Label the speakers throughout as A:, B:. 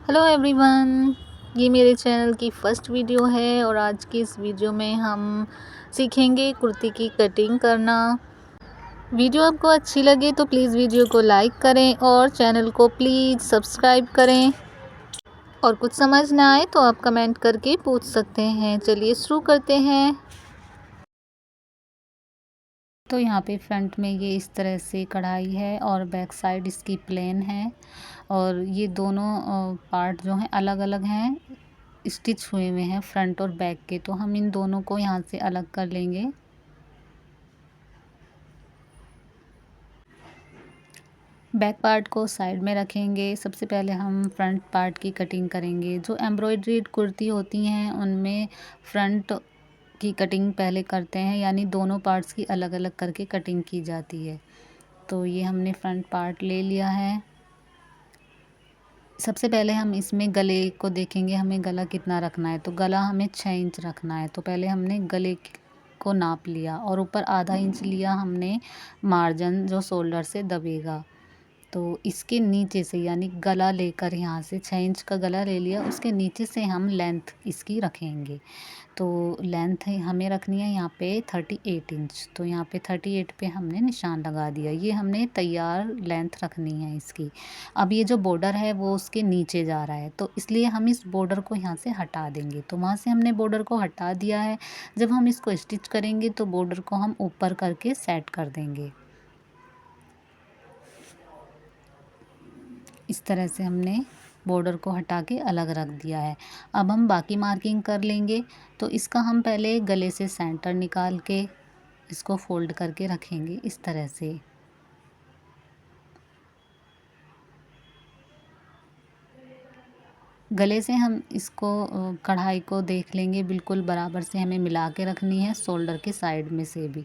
A: Hello everyone, ये मेरे channel की फ़र्स्ट वीडियो है और आज की इस वीडियो में हम सीखेंगे कुर्ती की कटिंग करना। वीडियो आपको अच्छी लगे तो प्लीज़ वीडियो को लाइक करें और चैनल को प्लीज़ सब्सक्राइब करें। और कुछ समझ ना आए तो आप कमेंट करके पूछ सकते हैं। चलिए शुरू करते हैं। तो यहाँ पे फ्रंट में ये इस तरह से कढ़ाई है और बैक साइड इसकी प्लेन है और ये दोनों पार्ट जो हैं अलग अलग हैं, स्टिच हुए हुए हैं फ्रंट और बैक के। तो हम इन दोनों को यहाँ से अलग कर लेंगे। बैक पार्ट को साइड में रखेंगे। सबसे पहले हम फ्रंट पार्ट की कटिंग करेंगे। जो एम्ब्रॉयड्रीड कुर्ती होती हैं उनमें फ्रंट की कटिंग पहले करते हैं, यानी दोनों पार्ट्स की अलग अलग करके कटिंग की जाती है। तो ये हमने फ्रंट पार्ट ले लिया है। सबसे पहले हम इसमें गले को देखेंगे, हमें गला कितना रखना है। तो गला हमें 6 इंच रखना है। तो पहले हमने गले को नाप लिया और ऊपर आधा इंच लिया हमने मार्जिन जो शोल्डर से दबेगा। तो इसके नीचे से यानी गला लेकर यहाँ से 6 इंच का गला ले लिया, उसके नीचे से हम लेंथ इसकी रखेंगे। तो लेंथ है हमें रखनी है यहाँ पे 38 इंच। तो यहाँ पे 38 पे हमने निशान लगा दिया। ये हमने तैयार लेंथ रखनी है इसकी। अब ये जो बॉर्डर है वो उसके नीचे जा रहा है, तो इसलिए हम इस बॉर्डर को यहाँ से हटा देंगे। तो वहाँ से हमने बॉर्डर को हटा दिया है। जब हम इसको स्टिच करेंगे तो बॉर्डर को हम ऊपर करके सेट कर देंगे। इस तरह से हमने बॉर्डर को हटा के अलग रख दिया है। अब हम बाकी मार्किंग कर लेंगे। तो इसका हम पहले गले से सेंटर निकाल के इसको फोल्ड करके रखेंगे इस तरह से। गले से हम इसको कढ़ाई को देख लेंगे, बिल्कुल बराबर से हमें मिला के रखनी है, शोल्डर के साइड में से भी।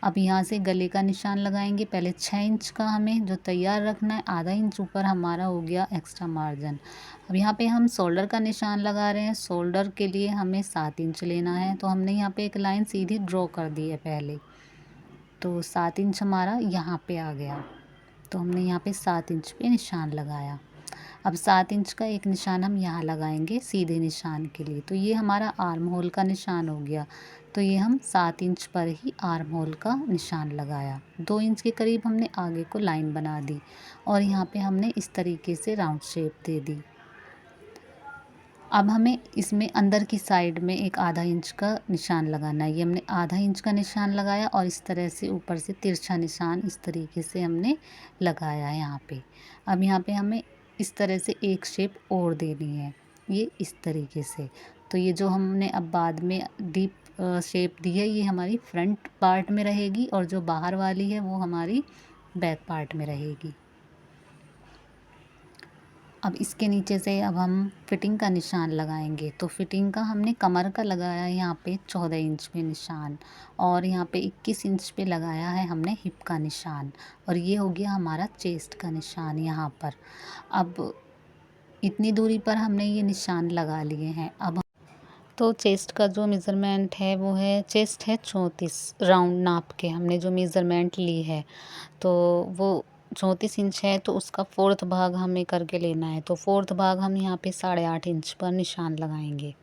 A: अब यहाँ से गले का निशान लगाएंगे। पहले 6 इंच का हमें जो तैयार रखना है, आधा इंच ऊपर हमारा हो गया एक्स्ट्रा मार्जिन। अब यहाँ पे हम शोल्डर का निशान लगा रहे हैं। शोल्डर के लिए हमें 7 इंच लेना है। तो हमने यहाँ पे एक लाइन सीधी ड्रॉ कर दी है पहले। तो 7 इंच हमारा यहाँ पे आ गया। तो हमने यहाँ पे 7 इंच पे निशान लगाया। अब 7 इंच का एक निशान हम यहाँ लगाएंगे सीधे निशान के लिए। तो ये हमारा आर्म होल का निशान हो गया। तो ये हम 7 इंच पर ही आर्म होल का निशान लगाया। 2 इंच के करीब हमने आगे को लाइन बना दी और यहाँ पे हमने इस तरीके से राउंड शेप दे दी। अब हमें इसमें अंदर की साइड में एक आधा इंच का निशान लगाना है। ये हमने आधा इंच का निशान लगाया और इस तरह से ऊपर से तिरछा निशान इस तरीके से हमने लगाया है यहाँ पे। अब यहाँ पे हमें इस तरह से एक शेप और देनी है, ये इस तरीके से। तो ये जो हमने अब बाद में डीप शेप दी है, ये हमारी फ्रंट पार्ट में रहेगी और जो बाहर वाली है वो हमारी बैक पार्ट में रहेगी। अब इसके नीचे से अब हम फिटिंग का निशान लगाएंगे। तो फिटिंग का हमने कमर का लगाया है यहाँ पे 14 इंच पे निशान, और यहाँ पे 21 इंच पे लगाया है हमने हिप का निशान, और ये हो गया हमारा चेस्ट का निशान यहाँ पर। अब इतनी दूरी पर हमने ये निशान लगा लिए हैं। अब तो चेस्ट का जो मेज़रमेंट है वो है, चेस्ट है 34 राउंड नाप के हमने जो मेज़रमेंट ली है, तो वो 34 इंच है। तो उसका 4th भाग हमें करके लेना है। तो 4th भाग हम यहाँ पे 8.5 इंच पर निशान लगाएंगे।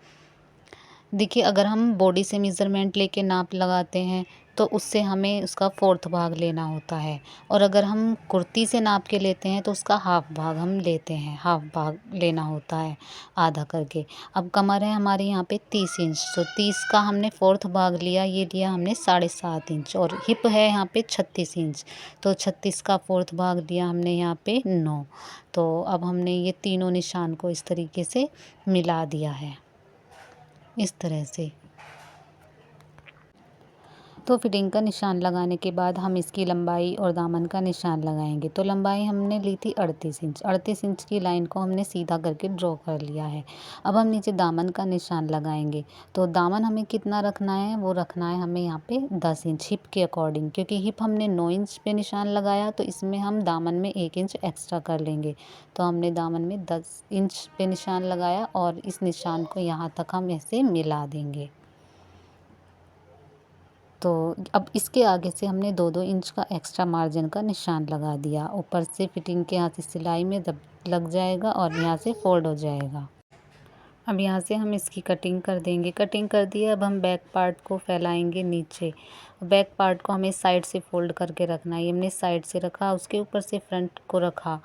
A: देखिए, अगर हम बॉडी से मेज़रमेंट लेके नाप लगाते हैं तो उससे हमें उसका 4th भाग लेना होता है, और अगर हम कुर्ती से नाप के लेते हैं तो उसका हाफ भाग हम लेते हैं, हाफ भाग लेना होता है आधा करके। अब कमर है हमारे यहाँ पे 30 इंच, तो 30 का हमने 4th भाग लिया, ये लिया हमने 7.5 इंच। और हिप है यहाँ पे 36 इंच, तो 36 का 4th भाग लिया हमने यहाँ पे 9। तो अब हमने ये तीनों निशान को इस तरीके से मिला दिया है, इस तरह से। तो फिटिंग का निशान लगाने के बाद हम इसकी लंबाई और दामन का निशान लगाएंगे। तो लंबाई हमने ली थी 38 इंच। 38 इंच की लाइन को हमने सीधा करके ड्रॉ कर लिया है। अब हम नीचे दामन का निशान लगाएंगे। तो दामन हमें कितना रखना है, वो रखना है हमें यहाँ पे 10 इंच हिप के अकॉर्डिंग, क्योंकि हिप हमने 9 इंच पे निशान लगाया, तो इसमें हम दामन में 1 इंच एक्स्ट्रा कर लेंगे। तो हमने दामन में 10 इंच पे निशान लगाया और इस निशान को यहाँ तक हम ऐसे मिला देंगे। तो अब इसके आगे से हमने 2-2 इंच का एक्स्ट्रा मार्जिन का निशान लगा दिया। ऊपर से फिटिंग के यहाँ से सिलाई में दब लग जाएगा और यहाँ से फोल्ड हो जाएगा। अब यहाँ से हम इसकी कटिंग कर देंगे। कटिंग कर दी है, अब हम बैक पार्ट को फैलाएंगे नीचे। बैक पार्ट को हमें साइड से फोल्ड करके रखना है। ये हमने साइड से रखा, उसके ऊपर से फ्रंट को रखा।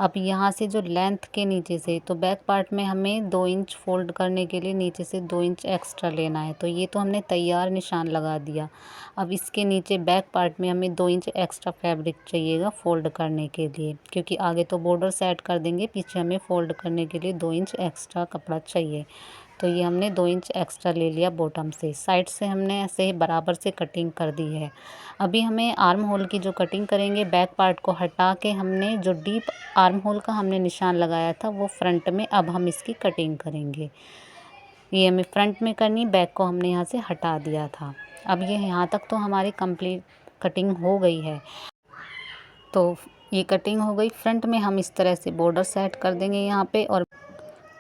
A: अब यहाँ से जो लेंथ के नीचे से, तो बैक पार्ट में हमें 2 इंच फोल्ड करने के लिए नीचे से 2 इंच एक्स्ट्रा लेना है। तो ये तो हमने तैयार निशान लगा दिया। अब इसके नीचे बैक पार्ट में हमें 2 इंच एक्स्ट्रा फैब्रिक चाहिएगा फोल्ड करने के लिए, क्योंकि आगे तो बॉर्डर सेट कर देंगे, पीछे हमें फोल्ड करने के लिए 2 इंच एक्स्ट्रा कपड़ा चाहिए। तो ये हमने 2 इंच एक्स्ट्रा ले लिया बॉटम से। साइड से हमने ऐसे बराबर से कटिंग कर दी है। अभी हमें आर्म होल की जो कटिंग करेंगे, बैक पार्ट को हटा के हमने जो डीप आर्म होल का हमने निशान लगाया था वो फ्रंट में अब हम इसकी कटिंग करेंगे। ये हमें फ्रंट में करनी, बैक को हमने यहाँ से हटा दिया था। अब ये यहाँ तक तो हमारी कंप्लीट कटिंग हो गई है। तो ये कटिंग हो गई। फ्रंट में हम इस तरह से बॉर्डर सेट कर देंगे यहाँ पे। और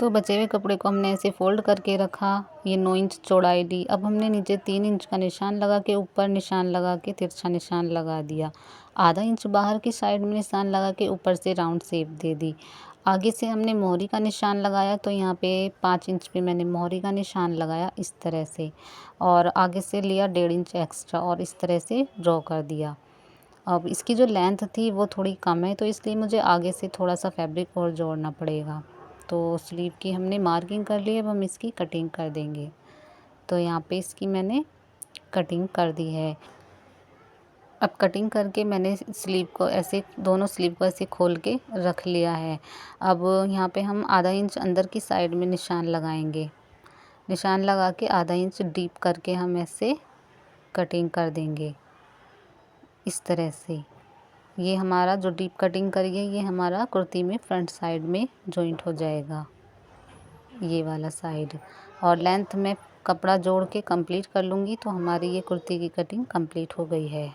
A: तो बचे हुए कपड़े को हमने ऐसे फोल्ड करके रखा। ये 9 इंच चौड़ाई ली। अब हमने नीचे 3 इंच का निशान लगा के ऊपर निशान लगा के तिरछा निशान लगा दिया। आधा इंच बाहर की साइड में निशान लगा के ऊपर से राउंड शेप दे दी। आगे से हमने मोहरी का निशान लगाया, तो यहाँ पे 5 इंच पे मैंने मोहरी का निशान लगाया इस तरह से। और आगे से लिया 1.5 इंच एक्स्ट्रा और इस तरह से ड्रॉ कर दिया। अब इसकी जो लेंथ थी वो थोड़ी कम है, तो इसलिए मुझे आगे से थोड़ा सा फैब्रिक और जोड़ना पड़ेगा। तो स्लीव की हमने मार्किंग कर ली, अब हम इसकी कटिंग कर देंगे। तो यहाँ पे इसकी मैंने कटिंग कर दी है। अब कटिंग करके मैंने स्लीव को ऐसे, दोनों स्लीव को ऐसे खोल के रख लिया है। अब यहाँ पे हम आधा इंच अंदर की साइड में निशान लगाएंगे। निशान लगा के आधा इंच डीप करके हम ऐसे कटिंग कर देंगे इस तरह से। ये हमारा जो डीप कटिंग करी है, ये हमारा कुर्ती में फ्रंट साइड में जॉइंट हो जाएगा, ये वाला साइड। और लेंथ में कपड़ा जोड़ के कंप्लीट कर लूँगी तो हमारी ये कुर्ती की कटिंग कंप्लीट हो गई है।